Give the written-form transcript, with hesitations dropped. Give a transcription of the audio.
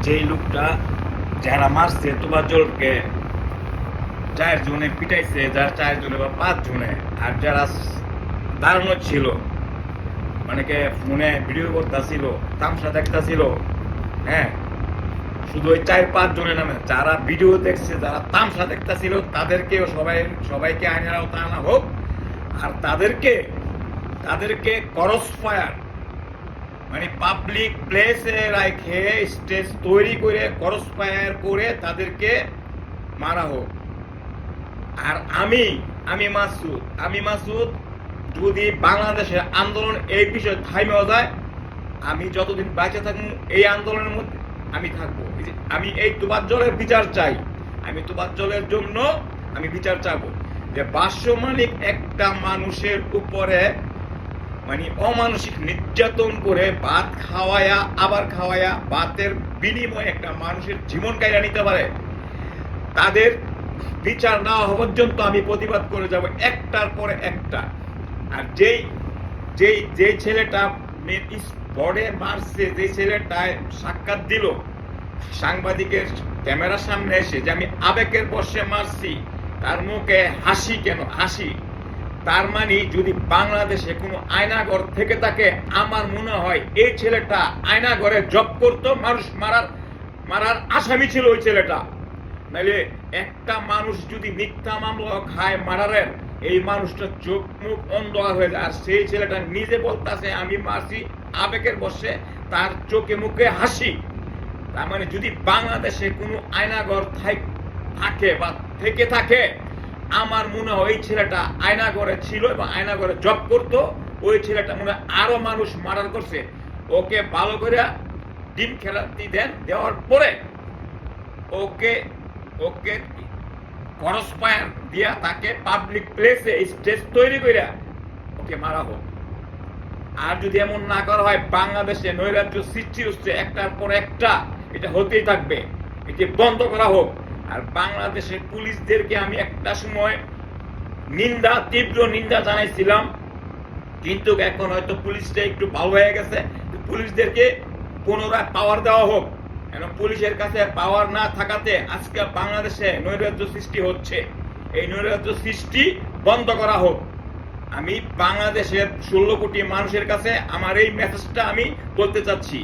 যেই লোকটা যারা মারছে তোফাজ্জলকে 4 জনে পিটাইছে, যারা 4 জনে বা 5 জনে, আর যারা দাঁড়ানো ছিল মানে কে ফোনে ভিডিও করতেছিল, তামসা দেখতেছিল, হ্যাঁ, শুধু ওই 4-5 জনের নামে যারা ভিডিও দেখছে, যারা তামসা দেখতেছিল তাদেরকেও সবাইকে আইনের আওতায় আনা হোক। আর তাদেরকে ক্রস ফায়ার মানে পাবলিক প্লেসে রাখে স্টেজ তৈরি করে ক্রস ফায়ার করে তাদেরকে মারা হোক। আর আমি মাসুদ যদি বাংলাদেশের আন্দোলন এই বিষয়ে থামিয়ে যায়, আমি যতদিন বেঁচে থাকবো এই আন্দোলনের মধ্যে আমি থাকবো। আমি এই তোফাজ্জলের বিচার চাই, আমি তোফাজ্জলের জন্য আমি বিচার চাবো যে বাষ্যমানিক একটা মানুষের উপরে মানে অমানসিক নির্যাতন করে ভাত খাওয়ায়া আবার খাওয়ায়া ভাতের বিনিময়ে একটা মানুষের জীবন কাইরা নিতে পারে, তাদের বিচার না হওয়া পর্যন্ত আমি প্রতিবাদ করে যাব একটার পরে একটা। আর যেই ছেলেটা স্পটে মারছে, যে ছেলেটায় সাক্ষাৎ দিল সাংবাদিকের ক্যামেরার সামনে এসে যে আমি আবেগের বশে মারছি, তার মুখে হাসি কেন? হাসি তার মানে যদি বাংলাদেশে কোনো আয়নাঘর থেকে থাকে, আমার মনে হয় এই ছেলেটা আয়নাঘরে জব করতো, মানুষ মারার আসামি ছিল ওই ছেলেটা। নাহলে একটা মানুষ যদি মিথ্যা মামলা খায় মারারের, এই মানুষটা চোখ মুখ অন্ধকার হয়ে যায়। আর সেই ছেলেটা নিজে বলতেছে আমি মারছি আবেগের বশে, তার চোখে মুখে হাসি। তার মানে যদি বাংলাদেশে কোনো আয়নাঘর থাকে বা থেকে থাকে, আমার মনে হয় ওই ছেলেটা আয়নাঘরে ছিল এবং আয়নাঘরে জব করতো। ওই ছেলেটা মনে হয় আরো মানুষ মার্ডার করছে। ওকে ভালো করে ডিম খেলাতে দেওয়ার পরে ওকে ক্রস ফায়ার দিয়া তাকে পাবলিক প্লেসে স্টেজ তৈরি করে ওকে মারা হোক। আর যদি এমন না করা হয়, বাংলাদেশে নৈরাজ্য সৃষ্টি হচ্ছে একটার পর একটা, এটা হতেই থাকবে, এটি বন্ধ করা হোক। আর বাংলাদেশের পুলিশদেরকে আমি একটা সময় তীব্র নিন্দা জানাইছিলাম, কিন্তু এখন হয়তো পুলিশটা একটু ভালো হয়ে গেছে। পুলিশদেরকে পুনরায় পাওয়ার দেওয়া হোক। পুলিশের কাছে পাওয়ার না থাকাতে আজকে বাংলাদেশে নৈরাজ্য সৃষ্টি হচ্ছে। এই নৈরাজ্য সৃষ্টি বন্ধ করা হোক। আমি বাংলাদেশের 16 কোটি মানুষের কাছে আমার এই মেসেজটা আমি বলতে চাচ্ছি।